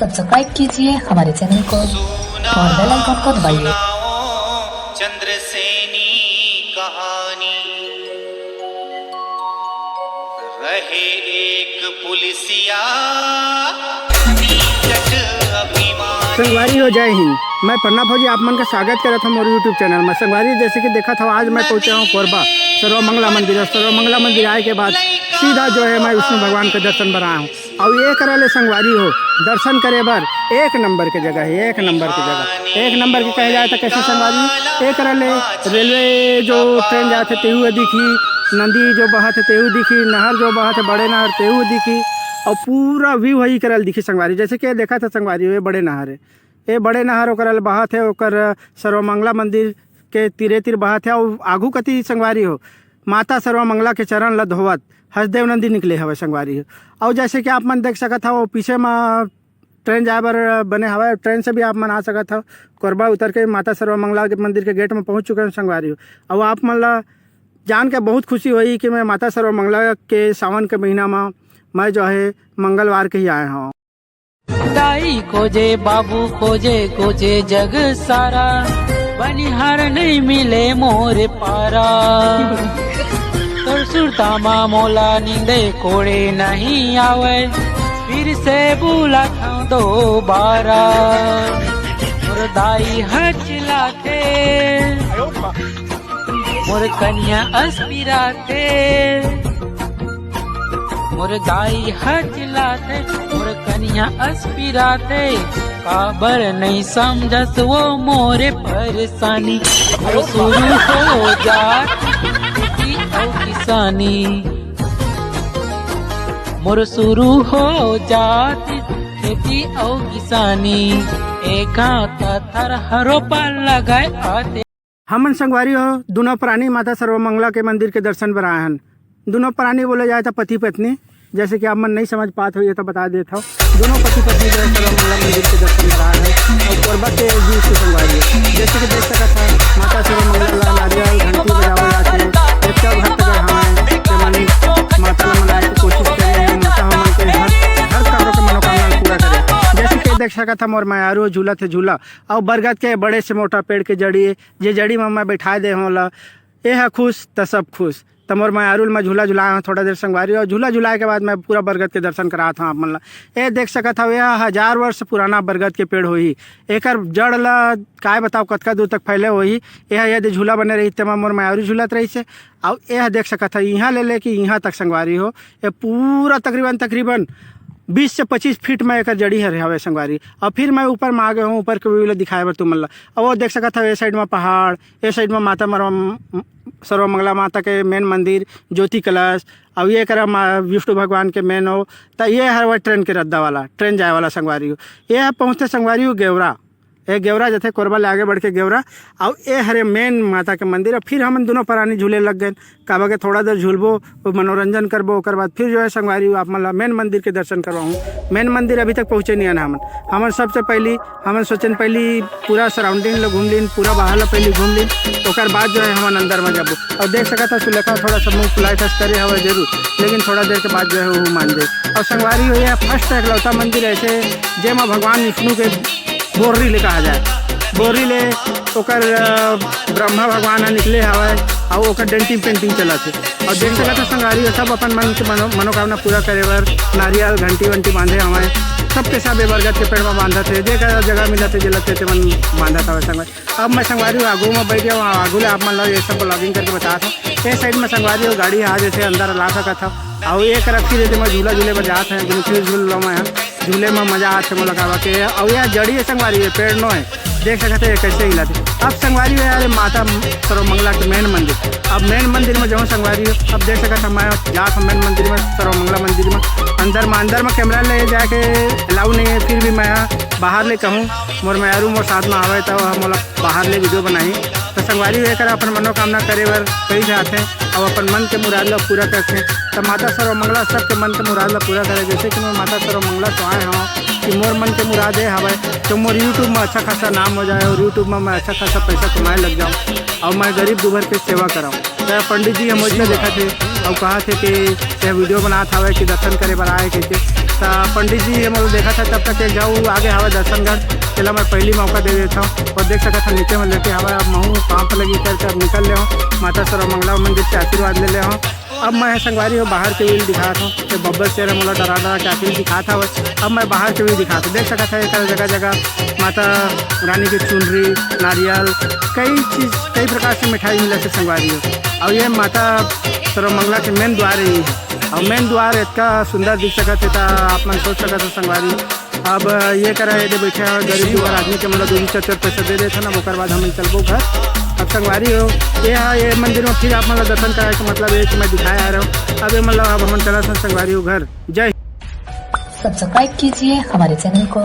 Subscribe कीजिए हमारे channel को और बेल आइकन को दबाइए। चंद्रसेनी कहानी रहे एक पुलिसिया संगवारी हो, जय हिंद। मैं पन्ना फौजी आप मन का स्वागत कर रहा था मोर यूट्यूब चैनल में। संगवारी जैसे कि देखा था, आज मैं पहुंचा हूँ कोरबा सर्वमंगला मंदिर। और सर्वमंगला मंदिर आए के बाद सीधा जो है मैं विष्णु भगवान का दर्शन पर आया हूँ। और ये करे संगवारी हो, दर्शन करे बर एक नंबर की जगह है। एक नंबर की जगह, एक नंबर की कहे जाए तो कैसे संगवारी, एक रेलवे जो ट्रेन जाते तेहू दिखी, नदी जो बहा थे तेहू दिखी, नहर जो बहा थे बड़े नहर तेहू दिखी, और पूरा व्यू वही करल दिखी संगवारी। जैसे कि देखा था संगवारी, ये बड़े नहर है, ये बड़े नहर ओकर बहत है, ओकर सर्वमंगला मंदिर के तीरे तीर बहत है। और आगू कति संगवारी हो, माता सर्वमंगला के चरण ल धोवत हसदेव नंदी निकले हवे संगवारी हो। और जैसे कि आप मन देख सकत हो, पीछे में ट्रेन जाए बर बने हवा, ट्रेन से भी आप मन आ सकत हो। कोरबा उतर के माता सर्वमंगला के मंदिर के गेट में पहुंच चुके हैं संगवारी हो। और आप मन ला जान के बहुत खुशी हुई कि मैं माता सर्वमंगला के सावन के महीना में मैं जो है मंगलवार के ही आया हूँ। दाई खोजे बाबू खोजे खोजे जग सारा, बनिहार नहीं मिले मोरे पारा। सुरतामा मोला नींदे कोड़े नहीं आवे, फिर से बुला था दोबारा। मोर दाई हचलाते, मोर कन्या अस्पिराते, मोर दाई हचलाते, मोर कन्या अस्पिराते। काबर नहीं समझस वो मोरे परेशानी, मोर शुरू हो जात खेती और किसानी। मोर शुरू हो जात खेती और किसानी, एक थर हरो पर लगाए आते। हमन संगवारी हो दोनों प्राणी माता सर्वमंगला के मंदिर के दर्शन पर आए हैं। दोनों प्राणी बोले जाए तो पति पत्नी। जैसे कि आप मन नहीं समझ पाते हो ये तो बता देता हूँ। दोनों पति पत्नी जो है सर्वमंगला मंदिर के दर्शन कर रहा है। और कोरबा के बीच की संगवारी है, जैसे कि देख सकता था माता सर्वमंगला नारियल घंटी बजावे जाते हैं। बच्चा भक्त अगर हमें माता मनाने की कोशिश कर रहे हैं, माता हमन के हर कार्यों के मनोकामना पूरा करे। जैसे कि देख सकता था मोर मायारू झूला थे झूला, और बरगद के बड़े से मोटा पेड़ के जड़ी जे जड़ी में मैं बैठा दे होला, ये है खुश तो सब खुश। तो मोर मैं अरुल में झूला झुलाया हूँ थोड़ा देर संगवारी। और झूला झुलाए के बाद मैं पूरा बरगद के दर्शन करा था। आप मन ला ये देख सकत हवे, यह 1000 वर्ष पुराना बरगद के पेड़ होही। एकर जड़ ला काय बताओ कतका दूर तक फैले होही। यह यदि झूला बने रही तो मोर मायारू झूलत रही से। और यह देख सकत है यहाँ ले कि यहाँ तक संगवारी हो, ये पूरा तकरीबन 20 से 25 फीट में एक जड़ी है हवे संगवारी। और फिर मैं ऊपर में आ गया हूँ, ऊपर के व्यू दिखाए बर तुम ला। और वो देख सकता था ये साइड में पहाड़, ये साइड में माता सर्वमंगला माता के मेन मंदिर ज्योति कलश। और ये करा विष्णु भगवान के मेन हो। तो ये हर वह ट्रेन के रद्दा वाला ट्रेन जाए वाला संगवारी हो। ये पहुँचते संगवारी हो गेवरा, ये गेवरा जैसे कोरबा ले आगे बढ़ के गेवरा। और ये हरे मेन माता के मंदिर। और फिर हम दोनों प्राणी झूले लग गए, काबा के थोड़ा देर झूलबो, मनोरंजन करबो, ओकर बाद फिर जो है संगवारी आप मतलब मेन मंदिर के दर्शन करवाऊँ। मेन मंदिर अभी तक पहुँचे नहीं है हमन सबसे पहली हमन सोचन पहली पूरा सराउंडिंग लो घूम लीन, पूरा बाहर लो पहले घूम लीन, ओकर बाद जो है हमन अंदर में जाबो। और देख सकता था सुलेखा थोड़ा सा मुँह फुलाई ठस करे हवा जरूर, लेकिन थोड़ा देर के बाद जो है वो मान जाए। और संगवारी हो यह फर्स्ट एकलौता मंदिर ऐसे जेमा भगवान विष्णु के बोर्री ले कहा जाए। बोरी ले ओकर ब्रह्मा भगवान निकले हवा, और ओकर डेंटिंग पेंटिंग चला थे। और देख सकते संगवारी सब अपन मन के मनोकामना पूरा करे बर नारियल घंटी वंटी बांधे हमारे सबके सब बरगद के पेड़ में बांधा थे। देखा जगह मिला थे जलते थे मन बांधा था संगवारी। अब मैं संगवारी आगू में बैठ गया, वहाँ आगू ले आप मन ये सब ब्लॉगिंग करके बताया था। ये साइड में संगवारी गाड़ी आ जैसे अंदर ला सका था। और एक तरफ फिर मैं झूला झूले पर जाते हैं, फिर झूल रहा मैं झूले में मजा आते मोला काबा के। और यह जड़ी है संगवारी है, पेड़ नो है, देख सकते हैं कैसे हिलाते। अब संगवारी है यार माता सर्वमंगला के मेन मंदिर। अब मेन मंदिर में जाऊँ संगवारी हो, अब देख सकता मैं जात मेन मंदिर में सर्वमंगला मंदिर में अंदर में कैमरा ले जाके अलाउ नहीं है। फिर भी मैं बाहर ले कहूँ मोर मायारू मोर साथ में आवे तो मोला बाहर ले वीडियो बनाई। तो संगवारी होकर अपन मनोकामना करे बर कई जाते हैं और अपन मन के मुराद ला पूरा करते हैं। तो माता सर्वमंगला सबके मन के मुराद ला पूरा करे। जैसे कि मैं माता सर्वमंगला तो आए हूँ कि मोर मन के मुरादे हवे तो मोर यूट्यूब में अच्छा खासा नाम हो जाए, और यूट्यूब में मैं अच्छा खासा पैसा कमाए लग जाऊँ, और मैं गरीब दुभर के सेवा कराऊँ। तो पंडित जी हम उसमें देखा थे और कहा थे कि वीडियो बना था कि दर्शन करे बनाए के पंडित जी ये मतलब देखा था तब तक एक जाऊँ आगे हवा दर्शनगढ़ चला मैं पहली मौका दे देता हूँ और देख सका था नीचे में लेके हवा महू पाँव पर लगी करके अब निकल ले हूँ माता सर्वमंगला मंदिर से आशीर्वाद ले हूँ। अब मैं संगवारी हो बाहर के व्हील दिखा था कि बब्बर शेर मोला डरा के आखिर दिखा था बस। अब मैं बाहर के व्हील दिखा था देख सका था एक जगह जगह माता रानी की चुनरी नारियल कई प्रकार से मिठाई मिले थे संगवारी हो। और ये माता सर्वमंगला के मेन द्वार ही है और मेन द्वार इतना सुंदर दिख सकते था आप मन सोच सकते थे संगवारी। अब ये करा है बैठे हैं गरीब दुआर आदमी के मतलब 2-4 पैसा दे देते ना ओकर बाद हम चलबो घर। अब संगवारी हो ये मंदिर में फिर आप मतलब दर्शन कराए का मतलब है कि मैं दिखाया आ रहा हूँ। अब ये मतलब अब हम चला संगवारी हो घर। जय सब्सक्राइब कीजिए हमारे चैनल को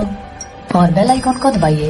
और बेल आइकन को दबाइए।